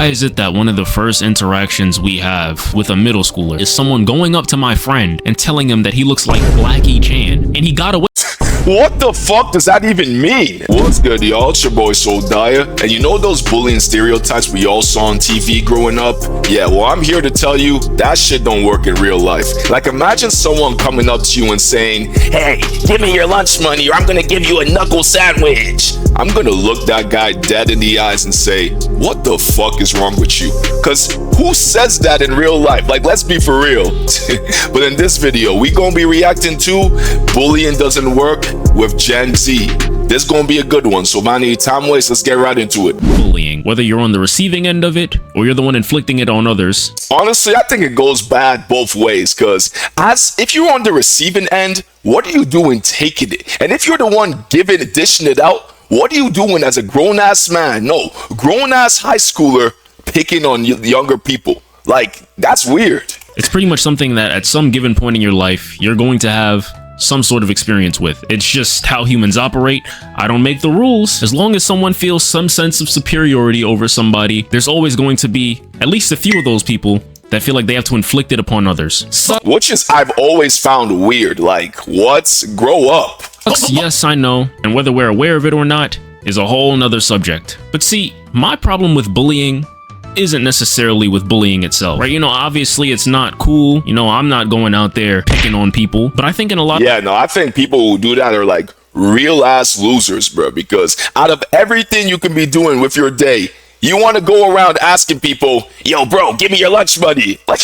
Why is it that one of the first interactions we have with a middle schooler is someone going up to my friend and telling him that he looks like Blackie Chan, and he got away? What the fuck does that even mean? What's good, y'all? It's your boy Soldaya, and you know those bullying stereotypes we all saw on TV growing up? Yeah, well, I'm here to tell you that shit don't work in real life. Like, imagine someone coming up to you and saying, "Hey, give me your lunch money or I'm gonna give you a knuckle sandwich." I'm gonna look that guy dead in the eyes and say, what the fuck is wrong with you? Cause who says that in real life? Like, let's be for real. But in this video, we gonna be reacting to Bullying Doesn't Work with Gen Z. This gonna be a good one, so man, any time waste, let's get right into it. Bullying, whether you're on the receiving end of it or you're the one inflicting it on others. Honestly, I think it goes bad both ways, cause if you're on the receiving end, what are you doing taking it? And if you're the one dishing it out, what are you doing as a grown-ass man? No, grown-ass high schooler picking on younger people. Like, that's weird. It's pretty much something that at some given point in your life, you're going to have some sort of experience with. It's just how humans operate. I don't make the rules. As long as someone feels some sense of superiority over somebody, there's always going to be at least a few of those people that feel like they have to inflict it upon others. Which is, I've always found weird. Like, what? Grow up. Yes, I know, and whether we're aware of it or not is a whole nother subject. But see, my problem with bullying isn't necessarily with bullying itself, right? You know, obviously it's not cool. You know, I'm not going out there picking on people, but I think in a lot I think people who do that are like real ass losers, bro, because out of everything you can be doing with your day, you want to go around asking people, "Yo, bro, give me your lunch money." Like,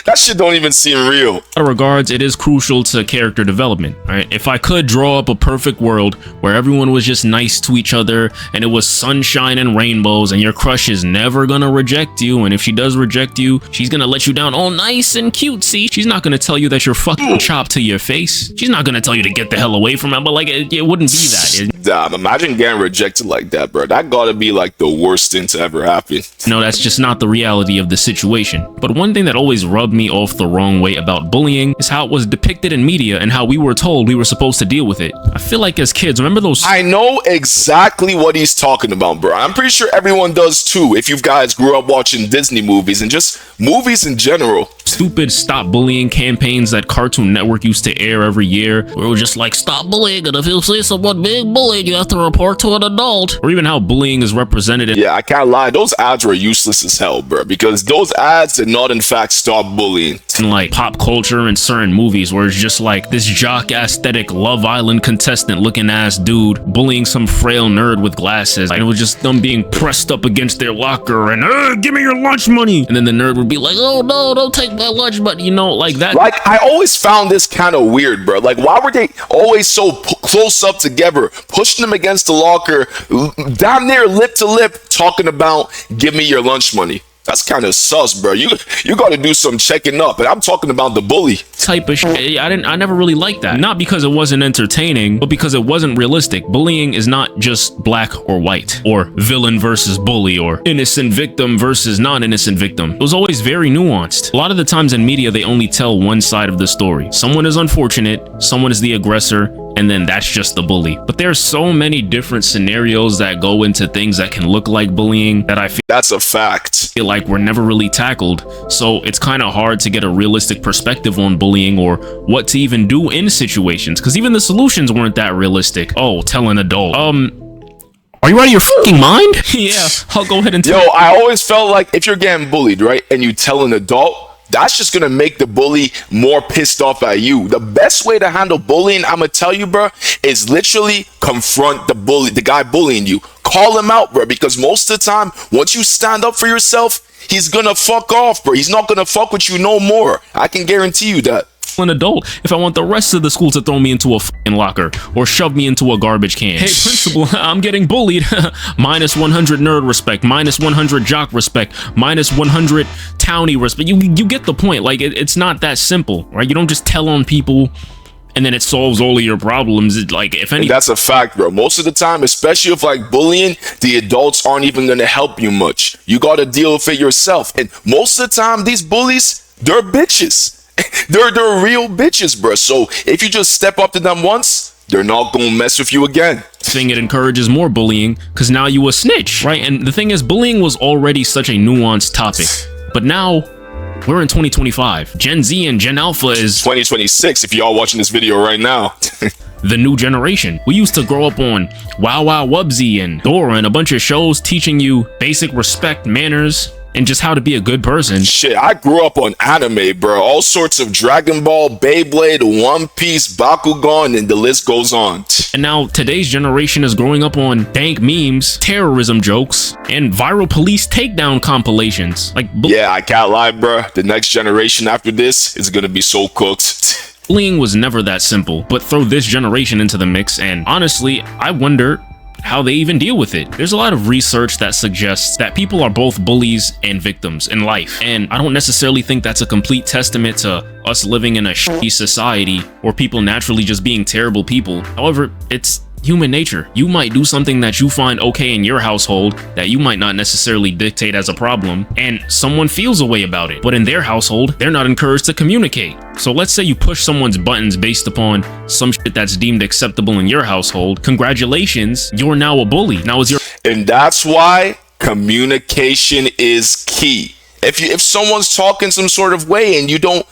that shit don't even seem real. In other regards, it is crucial to character development, right? If I could draw up a perfect world where everyone was just nice to each other and it was sunshine and rainbows and your crush is never gonna reject you, and if she does reject you, she's gonna let you down all nice and cutesy. She's not gonna tell you that you're fucking chopped to your face. She's not gonna tell you to get the hell away from her, but like, it wouldn't be that. Damn, imagine getting rejected like that, bro. That gotta be like the worst thing to ever happen. No, that's just not the reality of the situation. But one thing that always rubbed me off the wrong way about bullying is how it was depicted in media and how we were told we were supposed to deal with it. I feel like as kids, remember those— I know exactly what he's talking about, bro. I'm pretty sure everyone does too, if you guys grew up watching Disney movies and just movies in general. Stupid stop bullying campaigns that Cartoon Network used to air every year, where it was just like, stop bullying, and if you see someone being bullied, you have to report to an adult. Or even how bullying is represented in— Yeah, I can't lie, those ads were useless as hell, bro, because those ads did not in fact stop bullying. In like pop culture and certain movies, where it's just like this jock aesthetic Love Island contestant looking ass dude bullying some frail nerd with glasses, and it was just them being pressed up against their locker and give me your lunch money, and then the nerd would be like, oh no, don't take my lunch money, you know, like that. Like, I always found this kind of weird, bro. Like, why were they always so close up together, pushing them against the locker, down there lip to lip, talking about give me your lunch money? That's kind of sus, bro. You got to do some checking up, and I'm talking about the bully type of shit. I never really liked that. Not because it wasn't entertaining, but because it wasn't realistic. Bullying is not just black or white, or villain versus bully, or innocent victim versus non-innocent victim. It was always very nuanced. A lot of the times in media, they only tell one side of the story. Someone is unfortunate, someone is the aggressor, and then that's just the bully. But there's so many different scenarios that go into things that can look like bullying that I feel— That's a fact. Feel like we're never really tackled. So it's kind of hard to get a realistic perspective on bullying or what to even do in situations, because even the solutions weren't that realistic. Oh, tell an adult. Are you out of your fucking mind? Yeah, I'll go ahead and tell— Yo, I always felt like if you're getting bullied, right, and you tell an adult, that's just gonna make the bully more pissed off at you. The best way to handle bullying, I'm gonna tell you, bro, is literally confront the guy bullying you. Call him out, bro, because most of the time, once you stand up for yourself, he's gonna fuck off, bro. He's not gonna fuck with you no more. I can guarantee you that. An adult if I want the rest of the school to throw me into a fucking locker or shove me into a garbage can. Hey, principal, I'm getting bullied. Minus 100 nerd respect, minus 100 jock respect, minus 100 townie respect. You get the point. Like, it's not that simple, right? You don't just tell on people and then it solves all of your problems. Like, if any— That's a fact, bro. Most of the time, especially if like bullying, the adults aren't even gonna help you much. You gotta deal with it yourself. And most of the time, these bullies, they're bitches. They're real bitches, bro. So if you just step up to them once, they're not gonna mess with you again. Thing, it encourages more bullying because now you a snitch, right? And the thing is, bullying was already such a nuanced topic, but now we're in 2025. Gen Z and Gen Alpha is 2026 if y'all watching this video right now. the new generation. We used to grow up on Wow Wow Wubsy and Dora and a bunch of shows teaching you basic respect, manners, and just how to be a good person. Shit, I grew up on anime, bro. All sorts of Dragon Ball, Beyblade, One Piece, Bakugan, and the list goes on. And now today's generation is growing up on dank memes, terrorism jokes, and viral police takedown compilations. Like, yeah, I can't lie, bro. The next generation after this is gonna be so cooked. Bullying was never that simple, but throw this generation into the mix, and honestly, I wonder how they even deal with it. There's a lot of research that suggests that people are both bullies and victims in life, and I don't necessarily think that's a complete testament to us living in a shitty society or people naturally just being terrible people. However, it's human nature. You might do something that you find okay in your household that you might not necessarily dictate as a problem, and someone feels a way about it, but in their household they're not encouraged to communicate. So let's say you push someone's buttons based upon some shit that's deemed acceptable in your household. Congratulations, you're now a bully. Now is your And that's why communication is key. If someone's talking some sort of way and you don't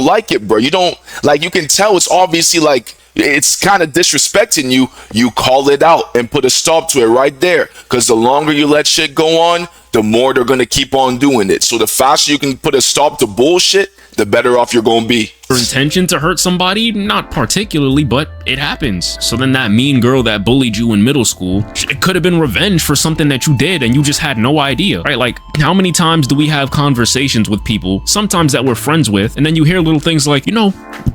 like it, bro, you can tell it's obviously like it's kind of disrespecting you, you call it out and put a stop to it right there. Because the longer you let shit go on, the more they're going to keep on doing it. So the faster you can put a stop to bullshit, the better off you're going to be. intention to hurt somebody? Not particularly, but it happens. So then that mean girl that bullied you in middle school, it could have been revenge for something that you did and you just had no idea, right? Like, how many times do we have conversations with people, sometimes that we're friends with, and then you hear little things like, you know,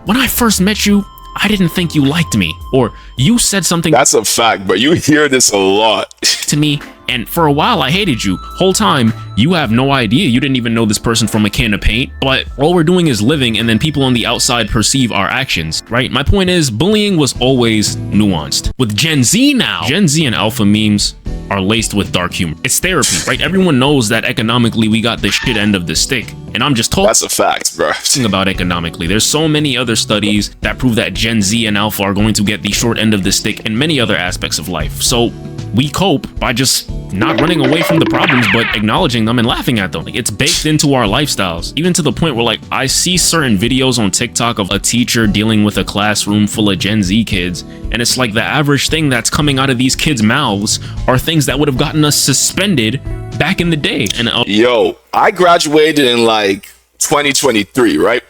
when I first met you, I didn't think you liked me, or you said something. That's a fact, but you hear this a lot. To me, and for a while I hated you. Whole time, you have no idea. You didn't even know this person from a can of paint, but all we're doing is living, and then people on the outside perceive our actions, right? My point is, bullying was always nuanced. With Gen Z now, Gen Z and Alpha memes are laced with dark humor. It's therapy, right? Everyone knows that economically we got the shit end of the stick, and I'm just talking. That's a fact, bro. About economically. There's so many other studies that prove that Gen Z and Alpha are going to get the short end of the stick in many other aspects of life. So we cope by just not running away from the problems, but acknowledging them and laughing at them. Like, it's baked into our lifestyles, even to the point where, like, I see certain videos on TikTok of a teacher dealing with a classroom full of Gen Z kids, and it's like the average thing that's coming out of these kids' mouths are things that would have gotten us suspended back in the day. And yo, I graduated in like 2023, right?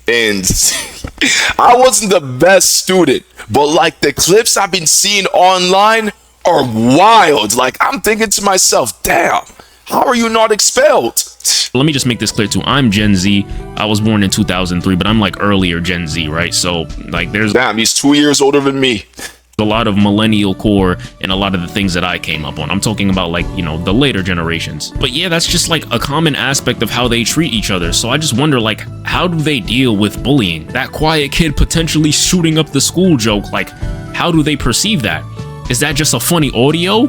And I wasn't the best student, but like the clips I've been seeing online are wild. Like, I'm thinking to myself, damn, how are you not expelled? Let me just make this clear too. I'm Gen Z. I was born in 2003, but I'm like earlier Gen Z, right? So like there's damn, he's 2 years older than me. A lot of millennial core and a lot of the things that I came up on. I'm talking about, like, you know, the later generations. But yeah, that's just like a common aspect of how they treat each other. So I just wonder, like, how do they deal with bullying? That quiet kid potentially shooting up the school joke, like, how do they perceive that? Is that just a funny audio?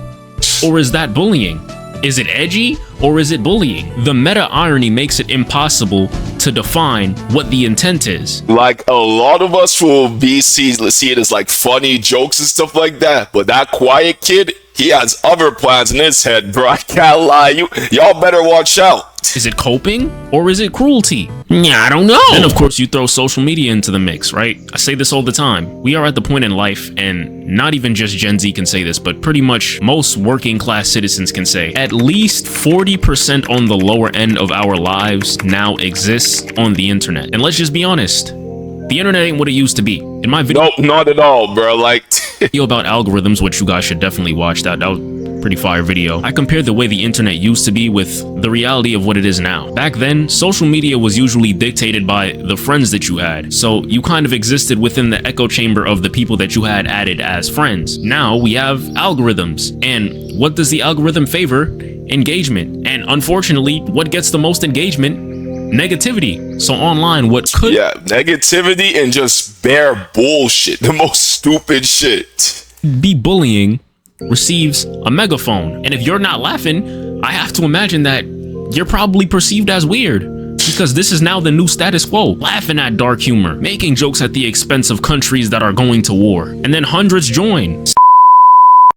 Or is that bullying? Is it edgy or is it bullying? The meta irony makes it impossible to define what the intent is. Like, a lot of us will see it as like funny jokes and stuff like that, but that quiet kid, he has other plans in his head, bro. I can't lie, y'all better watch out. Is it coping or is it cruelty? Yeah, I don't know. And of course you throw social media into the mix, right? I say this all the time. We are at the point in life, and not even just Gen Z can say this, but pretty much most working class citizens can say, at least 40% on the lower end of our lives now exists on the internet. And let's just be honest, the internet ain't what it used to be. In my video, nope, not at all, bro. Like, video about algorithms, which you guys should definitely watch. That was a pretty fire video. I compared the way the internet used to be with the reality of what it is now. Back then, social media was usually dictated by the friends that you had. So you kind of existed within the echo chamber of the people that you had added as friends. Now we have algorithms. And what does the algorithm favor? Engagement. And unfortunately, what gets the most engagement? Negativity. So online, what could— yeah, negativity and just bare bullshit, the most stupid shit. Be bullying receives a megaphone, and if you're not laughing, I have to imagine that you're probably perceived as weird. Because this is now the new status quo. Laughing at dark humor, making jokes at the expense of countries that are going to war, and then hundreds join.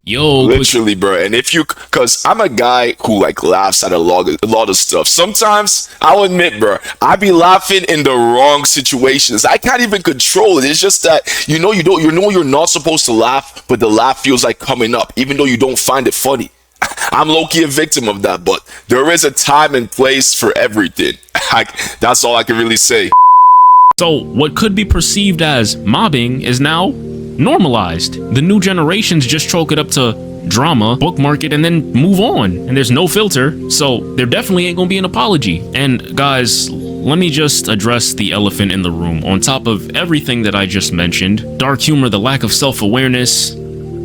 Yo, literally, bro. And if you, cause I'm a guy who like laughs at a lot of stuff. Sometimes I'll admit, bro, I be laughing in the wrong situations. I can't even control it. It's just that you know you're not supposed to laugh, but the laugh feels like coming up, even though you don't find it funny. I'm low-key a victim of that, but there is a time and place for everything. That's all I can really say. So what could be perceived as mobbing is now normalized. The new generations just chalk it up to drama, bookmark it, and then move on. And there's no filter, so there definitely ain't gonna be an apology. And guys, let me just address the elephant in the room. On top of everything that I just mentioned, dark humor, the lack of self-awareness,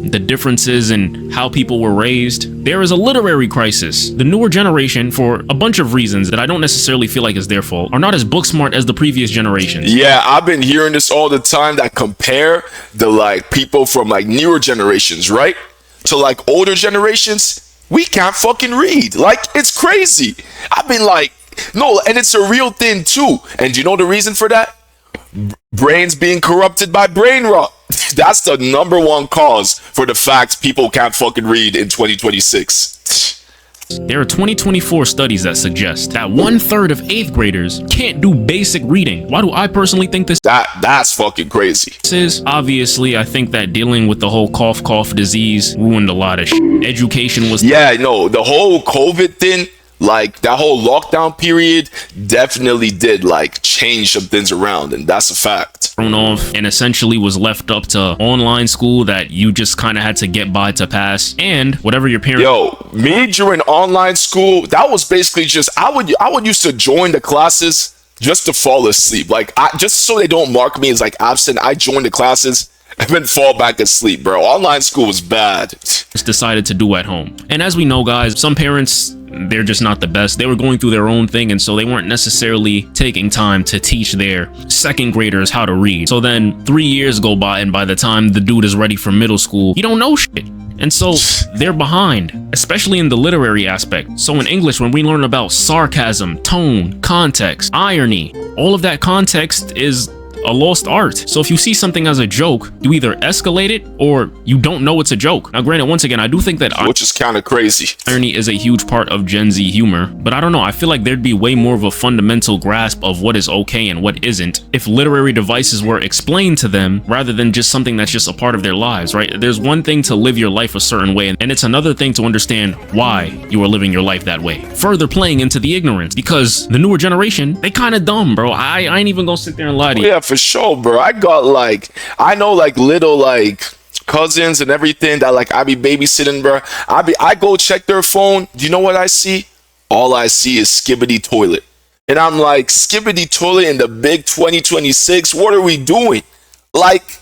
the differences in how people were raised, there is a literary crisis. The newer generation, for a bunch of reasons that I don't necessarily feel like is their fault, are not as book smart as the previous generations. Yeah, I've been hearing this all the time, that compare the like people from like newer generations, right, to like older generations. We can't fucking read. Like, it's crazy. I've been like, no, and it's a real thing too. And do you know the reason for that? Brains being corrupted by brain rot. That's the number one cause for the fact people can't fucking read in 2026. There are 2024 studies that suggest that 1/3 of 8th graders can't do basic reading. Why do I personally think this? That's fucking crazy. Is obviously, I think that dealing with the whole cough disease ruined a lot of shit. Education was, yeah, no, the whole COVID thing, like that whole lockdown period definitely did like change some things around, and that's a fact. Thrown off and essentially was left up to online school that you just kind of had to get by to pass, and whatever your parents. Yo, me during online school, that was basically just I would used to join the classes just to fall asleep, like just so they don't mark me as like absent. I joined the classes and then fall back asleep, bro. Online school was bad. Decided to do at home. And as we know, guys, some parents, they're just not the best. They were going through their own thing, and so they weren't necessarily taking time to teach their second graders how to read. So then 3 years go by, and by the time the dude is ready for middle school, he don't know shit. And so they're behind, especially in the literary aspect. So in English, when we learn about sarcasm, tone, context, irony, all of that context is a lost art. So if you see something as a joke, you either escalate it or you don't know it's a joke. Now granted, once again, I do think that which is kind of crazy. Irony is a huge part of Gen Z humor, but I don't know, I feel like there'd be way more of a fundamental grasp of what is okay and what isn't if literary devices were explained to them rather than just something that's just a part of their lives, right? There's one thing to live your life a certain way, and it's another thing to understand why you are living your life that way. Further playing into the ignorance, because the newer generation, they kind of dumb, bro. I ain't even gonna sit there and lie to you. Yeah, for sure, bro. I got like, I know like little like cousins and everything that like I be babysitting, bro. I go check their phone. Do you know what I see? All I see is skibbity toilet. And I'm like, skibbity toilet in the big 2026? What are we doing? Like,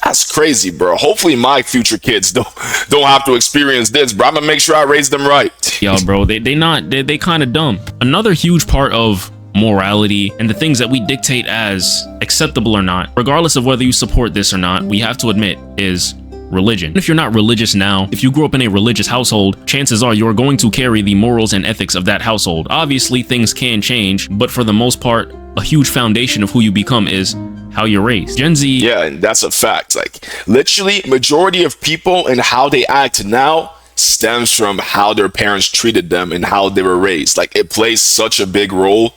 that's crazy, bro. Hopefully my future kids don't have to experience this, bro. I'm gonna make sure I raise them right. Yo, bro, they kind of dumb. Another huge part of morality and the things that we dictate as acceptable or not, regardless of whether you support this or not, we have to admit is religion. If you're not religious now, if you grew up in a religious household, chances are you're going to carry the morals and ethics of that household. Obviously, things can change, but for the most part, a huge foundation of who you become is how you're raised. Gen Z. Yeah, and that's a fact. Like, literally, majority of people and how they act now stems from how their parents treated them and how they were raised. Like, it plays such a big role.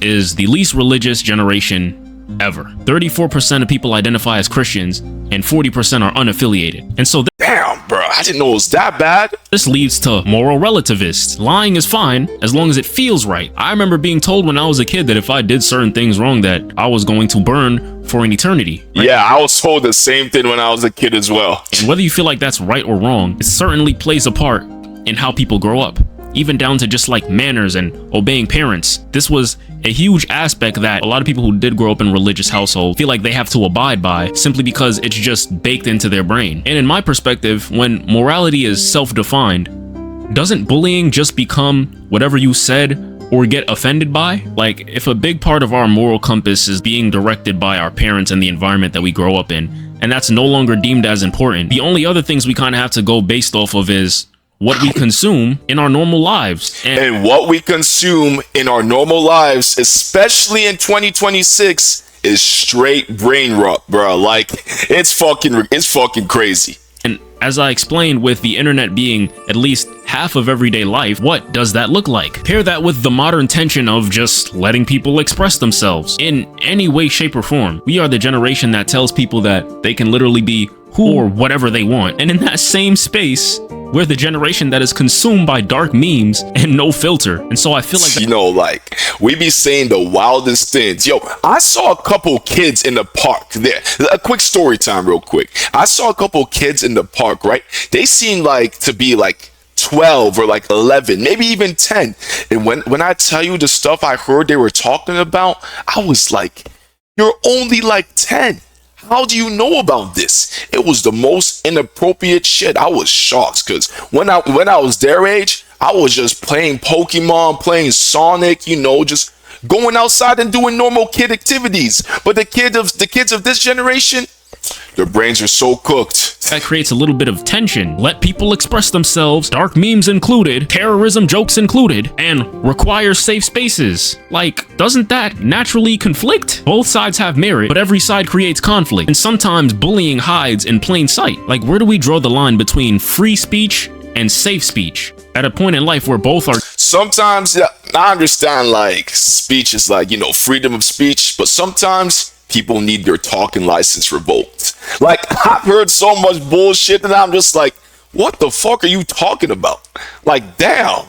Is the least religious generation ever. 34% of people identify as Christians and 40% are unaffiliated. And so damn, bro, I didn't know it was that bad. This leads to moral relativists. Lying is fine as long as it feels right. I remember being told when I was a kid that if I did certain things wrong that I was going to burn for an eternity. Right? Yeah, I was told the same thing when I was a kid as well. And whether you feel like that's right or wrong, it certainly plays a part in how people grow up. Even down to just like manners and obeying parents. This was a huge aspect that a lot of people who did grow up in religious households feel like they have to abide by simply because it's just baked into their brain. And in my perspective, when morality is self-defined, doesn't bullying just become whatever you said or get offended by? Like, if a big part of our moral compass is being directed by our parents and the environment that we grow up in, and that's no longer deemed as important, the only other things we kind of have to go based off of is what we consume in our normal lives. And what we consume in our normal lives, especially in 2026, is straight brain rot, bro. Like, it's fucking crazy. And as I explained, with the internet being at least half of everyday life, what does that look like? Pair that with the modern tension of just letting people express themselves in any way, shape, or form. We are the generation that tells people that they can literally be who or whatever they want. And in that same space, we're the generation that is consumed by dark memes and no filter. And so I feel like, you know, like, we be saying the wildest things. Yo, I saw a couple kids in the park there. A quick story time real quick. I saw a couple kids in the park, right? They seemed like to be like 12 or like 11, maybe even 10. And when I tell you the stuff I heard they were talking about, I was like, you're only like 10. How do you know about this? It was the most inappropriate shit. I was shocked because when I was their age, I was just playing Pokemon, playing Sonic, you know, just going outside and doing normal kid activities. But the kids of this generation, their brains are so cooked. That creates a little bit of tension. Let people express themselves, dark memes included, terrorism jokes included, and require safe spaces. Like, doesn't that naturally conflict? Both sides have merit, but every side creates conflict. And sometimes bullying hides in plain sight. Like, where do we draw the line between free speech and safe speech? At a point in life where both are... Sometimes, yeah, I understand, like, speech is like, you know, freedom of speech, but sometimes people need their talking license revoked. Like, I've heard so much bullshit and I'm just like, what the fuck are you talking about? Like, damn.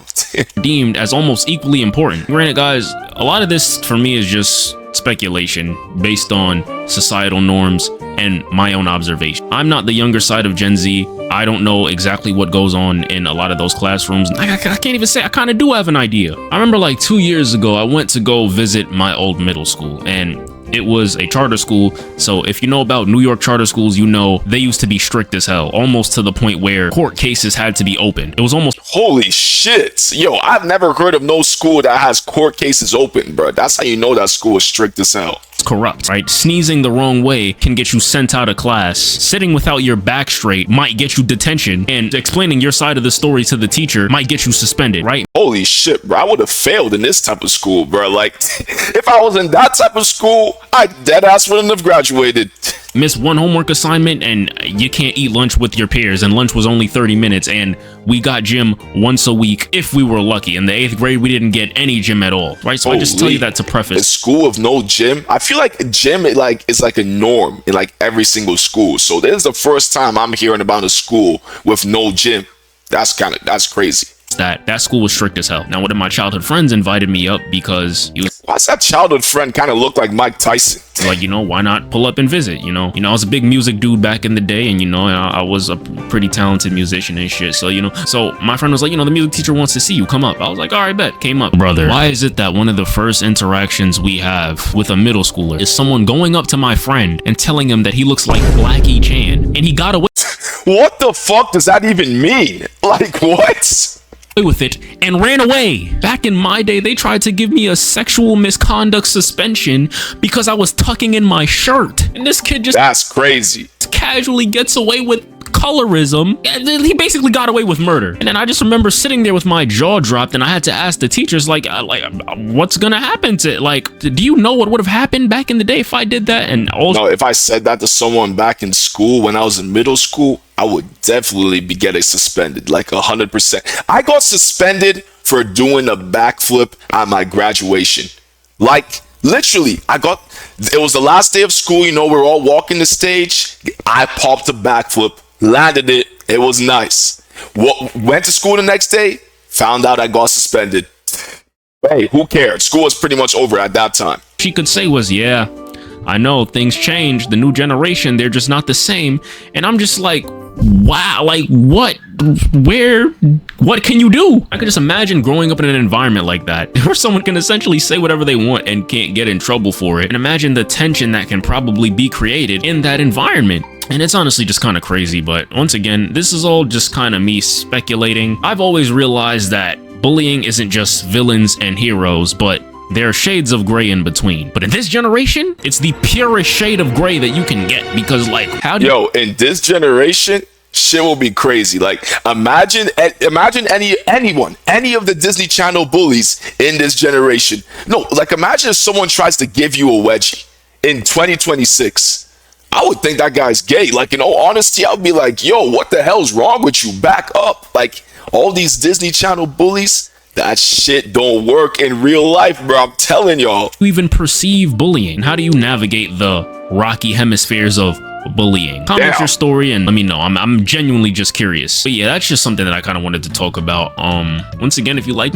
Deemed as almost equally important. Granted, guys, a lot of this for me is just speculation based on societal norms and my own observation. I'm not the younger side of Gen Z. I don't know exactly what goes on in a lot of those classrooms. I can't even say. I kind of do have an idea. I remember like 2 years ago, I went to go visit my old middle school, and it was a charter school. So if you know about New York charter schools, you know they used to be strict as hell, almost to the point where court cases had to be opened. It was almost... Holy shit. Yo, I've never heard of no school that has court cases open, bro. That's how you know that school is strict as hell. Corrupt, right? Sneezing the wrong way can get you sent out of class. Sitting without your back straight might get you detention, and explaining your side of the story to the teacher might get you suspended, right? Holy shit, bro. I would have failed in this type of school, bro. Like, if I was in that type of school, I deadass wouldn't have graduated. Miss one homework assignment and you can't eat lunch with your peers, and lunch was only 30 minutes, and we got gym once a week if we were lucky. In the 8th grade, we didn't get any gym at all, right? So I just tell you that to preface. A school of no gym? I feel like gym is like a norm in like every single school. So this is the first time I'm hearing about a school with no gym. That's crazy. That school was strict as hell. Now, one of my childhood friends invited me up because he was... Why's that childhood friend kind of look like Mike Tyson? Like, you know, why not pull up and visit, you know? I was a big music dude back in the day, and, you know, I was a pretty talented musician and shit. So, you know, so my friend was like, you know, the music teacher wants to see you. Come up. I was like, all right, bet. Came up. Brother, why is it that one of the first interactions we have with a middle schooler is someone going up to my friend and telling him that he looks like Blackie Chan, and he got away... What the fuck does that even mean? Like, what? With it and ran away. Back in my day, they tried to give me a sexual misconduct suspension because I was tucking in my shirt, and this kid just... That's crazy. Casually gets away with colorism, and he basically got away with murder. And then I just remember sitting there with my jaw dropped, and I had to ask the teachers, like what's gonna happen to, like, do you know what would have happened back in the day if I did that? And also, no, if I said that to someone back in school when I was in middle school, I would definitely be getting suspended, like 100%. I got suspended for doing a backflip at my graduation. Like, literally, it was the last day of school, you know, we were all walking the stage. I popped a backflip, landed it. It was nice. Went to school the next day, found out I got suspended. Hey, who cared? School was pretty much over at that time. She could say was, yeah, I know things change. The new generation, they're just not the same. And I'm just like, wow, like what? What can you do? I could just imagine growing up in an environment like that where someone can essentially say whatever they want and can't get in trouble for it. And imagine the tension that can probably be created in that environment. And it's honestly just kind of crazy. But once again, this is all just kind of me speculating. I've always realized that bullying isn't just villains and heroes, but there are shades of gray in between. But in this generation, it's the purest shade of gray that you can get, because, like, how do in this generation, shit will be crazy. Like, imagine any of the Disney Channel bullies in this generation. No, like, imagine if someone tries to give you a wedgie in 2026. I would think that guy's gay. Like, in all honesty, I would be like, yo, what the hell's wrong with you? Back up. Like, all these Disney Channel bullies, that shit don't work in real life, bro. I'm telling y'all. You even perceive bullying? How do you navigate the rocky hemispheres of bullying? Comment your story and let me know. I'm genuinely just curious. But yeah, that's just something that I kind of wanted to talk about. Once again, if you like,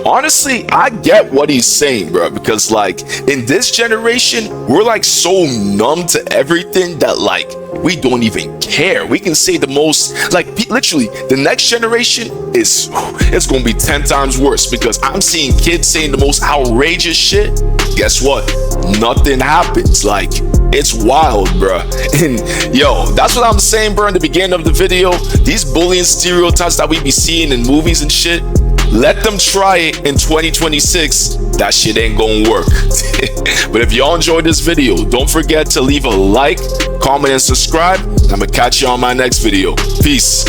honestly, I get what he's saying, bro, because like in this generation, we're like so numb to everything that like we don't even care. We can say the most, like literally the next generation it's gonna be 10 times worse, because I'm seeing kids saying the most outrageous shit. Guess what? Nothing happens. Like, it's wild, bro. And yo, that's what I'm saying, bro, in the beginning of the video. These bullying stereotypes that we be seeing in movies and shit, let them try it in 2026. That shit ain't gonna work. But if y'all enjoyed this video, don't forget to leave a like, comment, and subscribe. I'm gonna catch you on my next video. Peace.